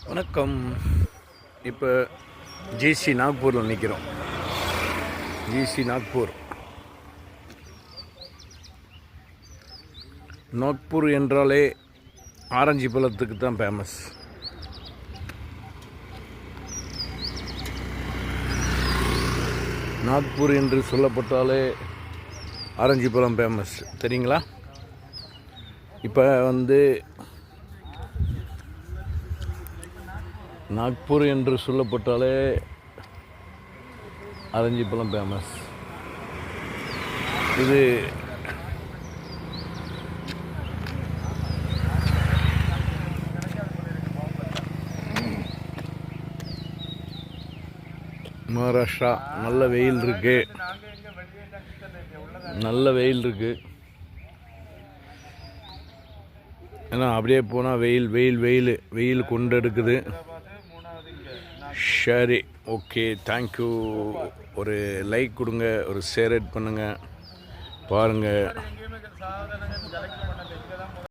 வணக்கம். இப்போ ஜிசி நாக்பூரில் நிற்கிறோம். ஜிசி நாக்பூர் என்றாலே ஆரஞ்சு பழத்துக்கு தான் ஃபேமஸ். நாக்பூர் என்று சொல்லப்பட்டாலே ஆரஞ்சு பழம் ஃபேமஸ், தெரியுங்களா? இப்போ நாக்பூர் என்று சொல்லப்பட்டாலே ஆரஞ்சு பழம் ஃபேமஸ். இது மகாராஷ்டிரா. நல்ல வெயில் இருக்கு, ஏன்னா அப்படியே போனால் வெயில் கொண்டெடுக்குது. சரி, ஓகே, தேங்க்யூ. ஒரு லைக் கொடுங்க, ஒரு ஷேர் பண்ணுங்கள், பாருங்கள்.